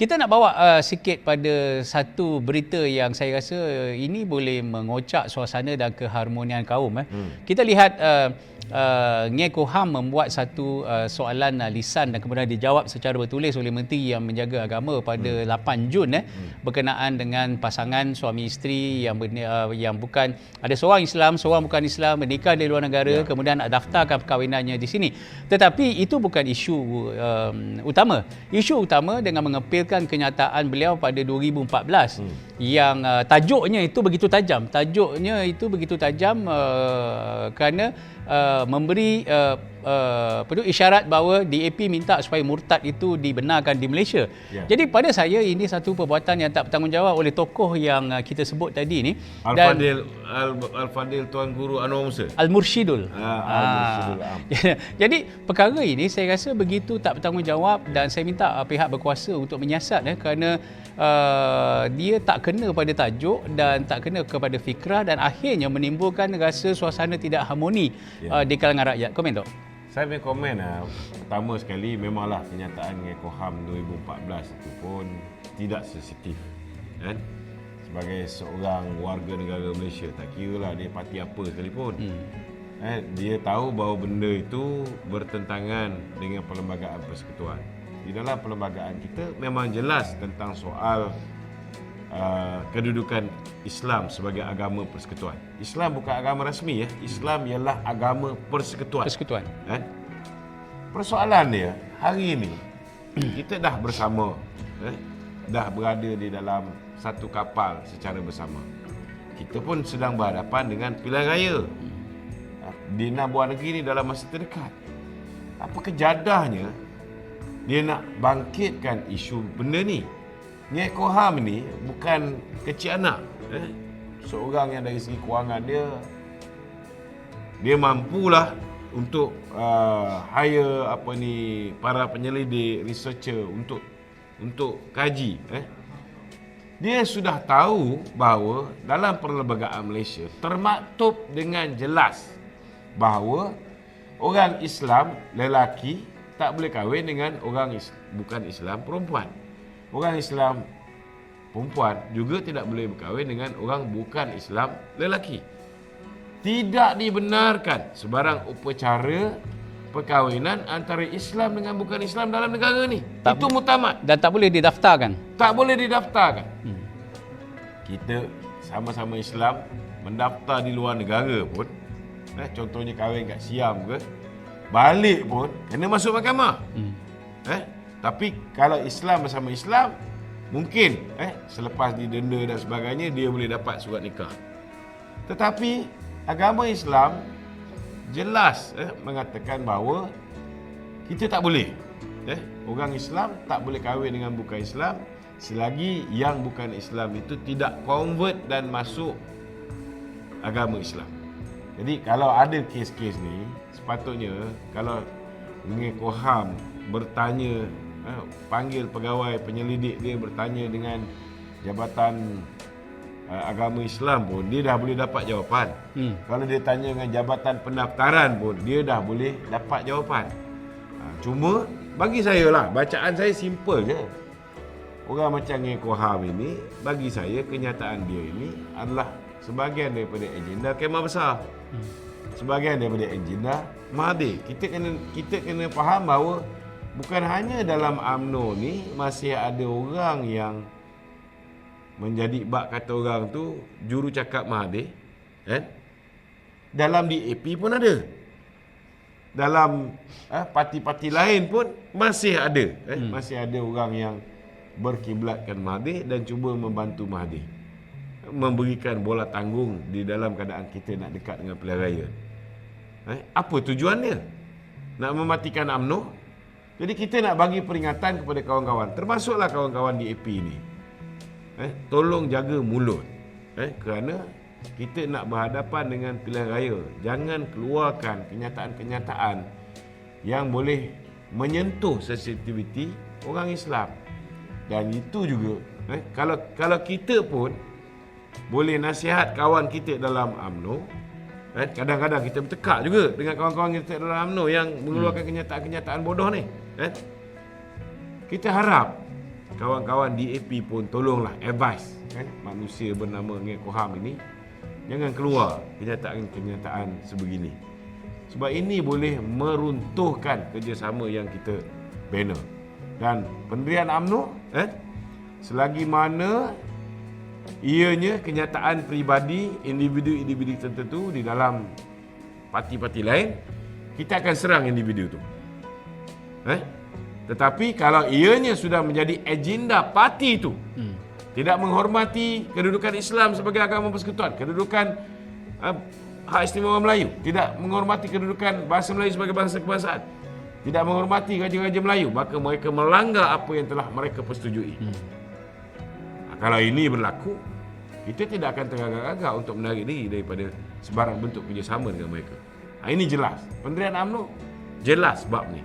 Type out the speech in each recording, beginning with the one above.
Kita nak bawa sikit pada satu berita yang saya rasa ini boleh mengocak suasana dan keharmonian kaum. Kita lihat Ngeh Koham membuat satu soalan lisan dan kemudian dijawab secara bertulis oleh Menteri yang menjaga agama pada 8 Jun berkenaan dengan pasangan suami isteri yang bukan, ada seorang Islam, seorang bukan Islam, menikah di luar negara, kemudian nak daftarkan perkahwinannya di sini. Tetapi itu bukan isu utama. Isu utama dengan mengepilkan kenyataan beliau pada 2014 yang tajuknya itu begitu tajam. Tajuknya itu begitu tajam kerana memberi isyarat bahawa DAP minta supaya murtad itu dibenarkan di Malaysia. Jadi pada saya ini satu perbuatan yang tak bertanggungjawab oleh tokoh yang kita sebut tadi ni. Al-Fadil Tuan Guru Anwar Musa. Al-Mursyidul. Al-Mursyidul. Jadi perkara ini saya rasa begitu tak bertanggungjawab dan saya minta pihak berkuasa untuk menyiasat kerana dia tak kena pada tajuk dan tak kena kepada fikrah dan akhirnya menimbulkan rasa suasana tidak harmoni di kalangan rakyat. Komen Tok. Saya punya komen pertama sekali memanglah kenyataan Ngeh Koham 2014 itu pun tidak sensitif kan. Sebagai seorang warga negara Malaysia, tak kiralah dia parti apa sekalipun. Dia tahu bahawa benda itu bertentangan dengan perlembagaan persekutuan. Di dalam perlembagaan kita memang jelas tentang soal kedudukan Islam sebagai agama persekutuan. Islam bukan agama rasmi Islam ialah agama persekutuan. Persoalan dia hari ini kita dah bersama, dah berada di dalam satu kapal secara bersama. Kita pun sedang berhadapan dengan pilihan raya di 6 buah negeri ni dalam masa terdekat. Apa kejadahnya dia nak bangkitkan isu benda ni? Ngeh Koham ni bukan kecil anak. Seorang yang dari segi kewangan dia mampulah untuk hire para penyelidik, researcher untuk kaji. Dia sudah tahu bahawa dalam perlembagaan Malaysia termaktub dengan jelas bahawa orang Islam lelaki tak boleh kahwin dengan orang bukan Islam perempuan. Orang Islam perempuan juga tidak boleh berkahwin dengan orang bukan Islam lelaki. Tidak dibenarkan sebarang upacara perkahwinan antara Islam dengan bukan Islam dalam negara ni. Itu mutamat. Dan tak boleh didaftarkan. Tak boleh didaftarkan. Kita sama-sama Islam mendaftar di luar negara pun, contohnya kahwin kat Siam ke, balik pun kena masuk mahkamah. Tapi kalau Islam bersama Islam, mungkin selepas didenda dan sebagainya dia boleh dapat surat nikah. Tetapi agama Islam jelas mengatakan bahawa kita tak boleh. Orang Islam tak boleh kahwin dengan bukan Islam selagi yang bukan Islam itu tidak convert dan masuk agama Islam. Jadi kalau ada kes-kes ni, sepatutnya kalau Ngeh Koham bertanya, panggil pegawai penyelidik dia bertanya dengan Jabatan Agama Islam pun dia dah boleh dapat jawapan. Kalau dia tanya dengan Jabatan Pendaftaran pun dia dah boleh dapat jawapan. Cuma bagi saya lah, bacaan saya simple je. Orang macam Ngeh Koham ini, bagi saya kenyataan dia ini adalah sebahagian daripada agenda Kemah Besar. Sebahagian daripada agenda Mahathir. Kita kena faham bahawa bukan hanya dalam UMNO ni masih ada orang yang menjadi bak kata orang tu juru cakap Mahathir. Dalam DAP pun ada. Dalam parti-parti lain pun masih ada. Masih ada orang yang berkiblatkan Mahathir dan cuba membantu Mahathir, memberikan bola tanggung di dalam keadaan kita nak dekat dengan pilihan raya. Apa tujuannya? Nak mematikan UMNO? Jadi kita nak bagi peringatan kepada kawan-kawan, termasuklah kawan-kawan DAP ni. Tolong jaga mulut. Kerana kita nak berhadapan dengan pilihan raya. Jangan keluarkan kenyataan-kenyataan yang boleh menyentuh sensitiviti orang Islam. Dan itu juga kalau kita pun boleh nasihat kawan kita dalam UMNO, kadang-kadang kita bertekak juga dengan kawan-kawan kita dalam UMNO yang mengeluarkan kenyataan-kenyataan bodoh ni. Kita harap kawan-kawan DAP pun tolonglah advice manusia bernama Ngek Koham ini jangan keluar kenyataan sebegini. Sebab ini boleh meruntuhkan kerjasama yang kita bina. Dan pendirian UMNO selagi mana ianya kenyataan peribadi individu-individu tertentu di dalam parti-parti lain, kita akan serang individu itu. Tetapi kalau ianya sudah menjadi agenda parti itu, tidak menghormati kedudukan Islam sebagai agama persekutuan, kedudukan hak istimewa Melayu, tidak menghormati kedudukan bahasa Melayu sebagai bahasa kebangsaan, tidak menghormati raja-raja Melayu, maka mereka melanggar apa yang telah mereka persetujui. Kalau ini berlaku, kita tidak akan tergagak-gagak untuk menarik diri daripada sebarang bentuk kerjasama dengan mereka. Ini jelas. Pendirian UMNO jelas bab ni.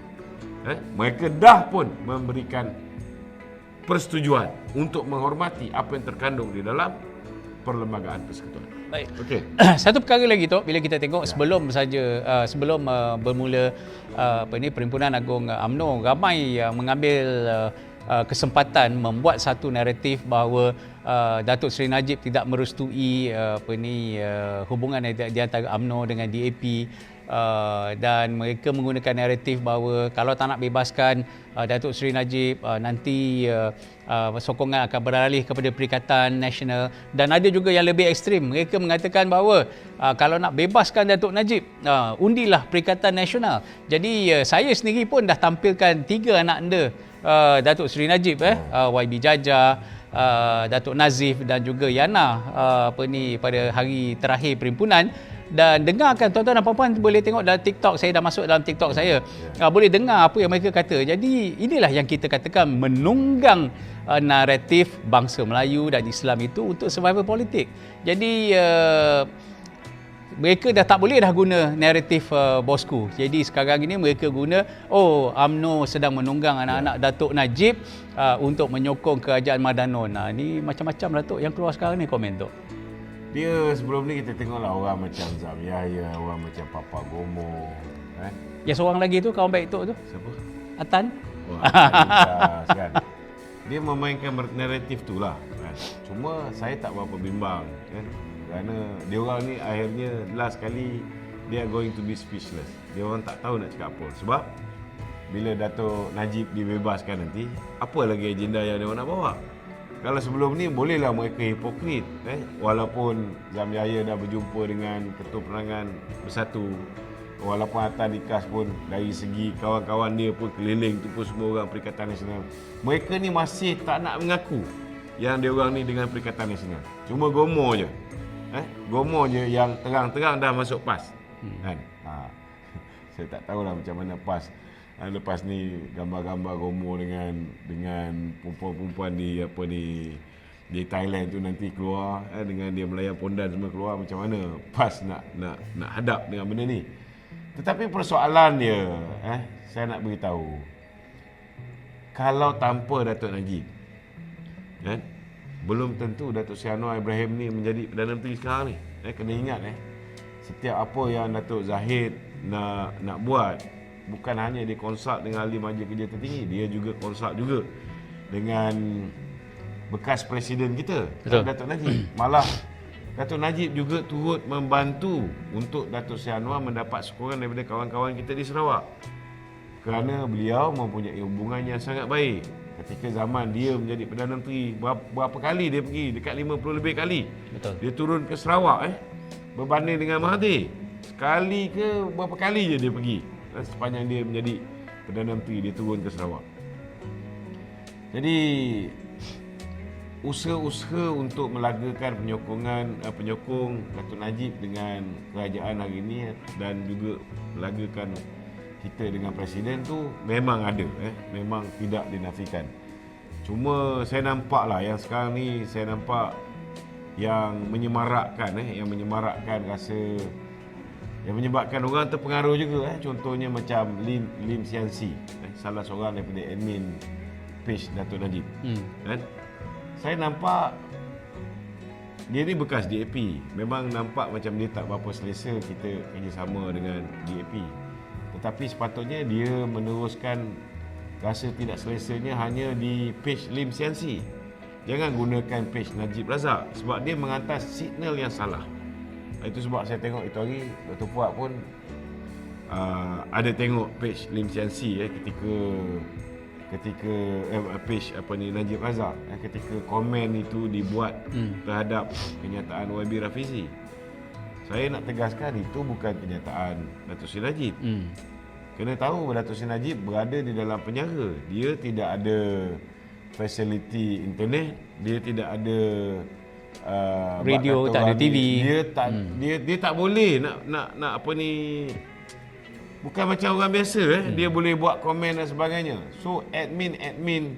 Mereka dah pun memberikan persetujuan untuk menghormati apa yang terkandung di dalam perlembagaan persekutuan. Baik. Okey. Satu perkara lagi tu, bila kita tengok sebelum bermula Perhimpunan Agung UMNO, ramai yang mengambil kesempatan membuat satu naratif bahawa Datuk Seri Najib tidak merestui hubungan di antara UMNO dengan DAP, dan mereka menggunakan naratif bahawa kalau tak nak bebaskan Datuk Seri Najib, nanti sokongan akan beralih kepada Perikatan Nasional. Dan ada juga yang lebih ekstrim, mereka mengatakan bahawa kalau nak bebaskan Datuk Najib, undilah Perikatan Nasional. Jadi saya sendiri pun dah tampilkan 3 anak anda Datuk Seri Najib, YB Jaja, Datuk Nazif dan juga Yana pada hari terakhir perhimpunan. Dan dengarkan, tuan-tuan dan puan-puan boleh tengok dalam TikTok, saya dah masuk dalam TikTok saya, boleh dengar apa yang mereka kata. Jadi inilah yang kita katakan menunggang naratif bangsa Melayu dan Islam itu untuk survival politik. Jadi mereka dah tak boleh dah guna naratif bosku. Jadi sekarang ini mereka guna, UMNO sedang menunggang anak-anak Datuk Najib untuk menyokong kerajaan Madanon. Ni macam-macam Datuk yang keluar sekarang ni komen tu. Dia sebelum ni kita tengoklah orang macam Zam Yahya, orang macam Papa Gomo, Yang seorang lagi tu, kawan baik tu. Siapa? Atan. Wah, Atan kan. Dia memainkan naratif tu lah. Cuma saya tak berapa bimbang kerana dia orang ni akhirnya last kali dia going to be speechless. Dia orang tak tahu nak cakap apa. Sebab bila Datuk Najib dibebaskan nanti, apa lagi agenda yang dia orang nak bawa? Kalau sebelum ni bolehlah mereka hipokrit, walaupun Zam Yahya dah berjumpa dengan Ketua Penerangan Bersatu, walaupun Atan Dikas pun dari segi kawan-kawan dia pun keliling tu pun semua orang Perikatan Nasional, mereka ni masih tak nak mengaku yang dia orang ni dengan Perikatan Nasional. Cuma Gomo je, Gomo je yang terang-terang dah masuk PAS, kan? Saya tak tahulah macam mana PAS. Lepas ni gambar-gambar Gomo dengan perempuan-perempuan di Thailand tu nanti keluar, dengan dia melayan pondan semua keluar, macam mana PAS nak hadap dengan benda ni. Tetapi persoalan dia, saya nak beritahu, kalau tanpa Datuk Najib, belum tentu Datuk Seri Anwar Ibrahim ni menjadi Perdana Menteri sekarang ni. Kena ingat, setiap apa yang Datuk Zahid nak buat, bukan hanya dia konsult dengan ahli majlis kerja tertinggi, dia juga konsult juga dengan bekas presiden kita, Datuk Najib. Malah Datuk Najib juga turut membantu untuk Datuk Seri Anwar mendapat sokongan daripada kawan-kawan kita di Sarawak, kerana beliau mempunyai hubungan yang sangat baik. Ketika zaman dia menjadi Perdana Menteri, berapa kali dia pergi, dekat 50 lebih kali. Betul. Dia turun ke Sarawak, berbanding dengan Mahathir, sekali ke berapa kali je dia pergi. Sepanjang dia menjadi Perdana Menteri, dia turun ke Sarawak. Jadi usaha-usaha untuk melagakan penyokong Datuk Najib dengan kerajaan hari ini dan juga melagakan kita dengan presiden tu memang ada, memang tidak dinafikan. Cuma saya nampaklah yang sekarang ni, saya nampak yang menyemarakkan rasa, yang menyebabkan orang terpengaruh juga. Contohnya macam Lim Sian Si, salah seorang daripada admin page Datuk Najib. Saya nampak dia ni bekas DAP. Memang nampak macam dia tak berapa selesa kita kerjasama dengan DAP. Tetapi sepatutnya dia meneruskan rasa tidak selesanya hanya di page Lim Sian Si. Jangan gunakan page Najib Razak sebab dia menghantar signal yang salah. Itu sebab saya tengok itu hari Dr. Fuad pun ada tengok page Lim Sian Si ketika page Najib Razak ketika komen itu dibuat terhadap kenyataan YB Rafizi. Saya nak tegaskan itu bukan kenyataan Datuk Seri Najib. Kena tahu Datuk Seri Najib berada di dalam penjara. Dia tidak ada fasiliti internet, dia tidak ada radio, tak ada TV. Dia tak boleh nak apa ni, bukan macam orang biasa dia boleh buat komen dan sebagainya. So admin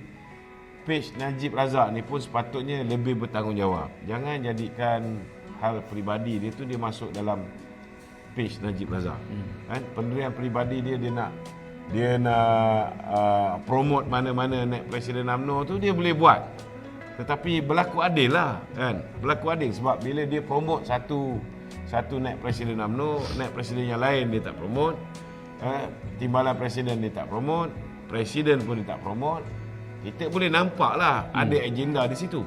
page Najib Razak ni pun sepatutnya lebih bertanggungjawab. Jangan jadikan hal peribadi dia tu dia masuk dalam page Najib Razak. Kan pendirian peribadi dia nak promote mana-mana naik Presiden UMNO tu dia boleh buat. Tetapi berlaku adil lah kan. Berlaku adil sebab bila dia promote satu naik Presiden UMNO, naik presiden yang lain dia tak promote. Timbalan presiden dia tak promote, presiden pun dia tak promote. Kita boleh nampak lah ada agenda di situ.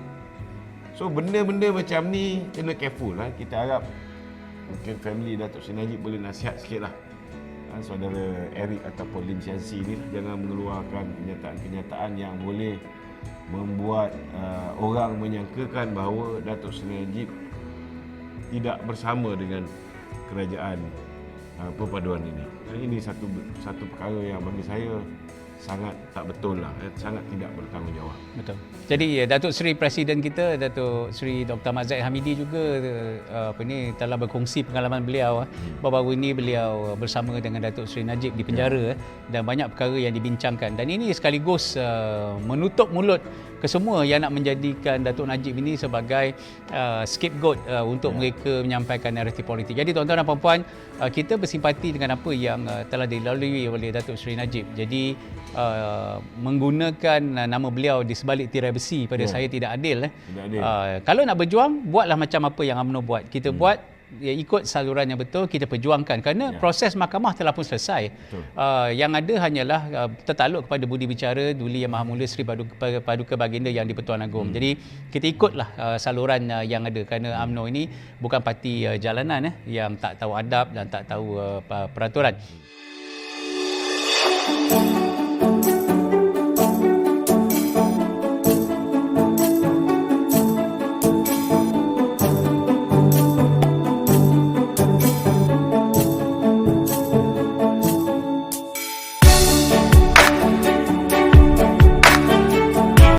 So benda-benda macam ni kena careful lah. Kita harap mungkin family Datuk Seri Najib boleh nasihat sikit lah. Saudara Eric ataupun Lim Sian Si ni jangan mengeluarkan kenyataan-kenyataan yang boleh membuat orang menyangkakan bahawa Datuk Seri Najib tidak bersama dengan kerajaan perpaduan ini. Ini satu perkara yang bagi saya sangat tak betul lah, sangat tidak bertanggungjawab. Betul. Jadi Datuk Seri Presiden kita, Datuk Seri Dr. Ahmad Zahid Hamidi juga telah berkongsi pengalaman beliau. Baru-baru ini beliau bersama dengan Datuk Seri Najib di penjara dan banyak perkara yang dibincangkan. Dan ini sekaligus menutup mulut kesemua yang nak menjadikan Datuk Najib ini sebagai scapegoat untuk mereka menyampaikan naratif politik. Jadi tuan-tuan dan puan-puan, kita bersimpati dengan apa yang telah dilalui oleh Datuk Seri Najib. Jadi menggunakan nama beliau di sebalik tirai besi pada saya tidak adil. Tidak adil. Kalau nak berjuang, buatlah macam apa yang UMNO buat. Kita buat ikut saluran yang betul, kita perjuangkan kerana proses mahkamah telah pun selesai. Yang ada hanyalah tertakluk kepada budi bicara Duli Yang Maha Mulia Seri Paduka Baginda Yang di-Pertuan Agong. Jadi kita ikutlah saluran yang ada kerana UMNO ini bukan parti jalanan yang tak tahu adab dan tak tahu peraturan.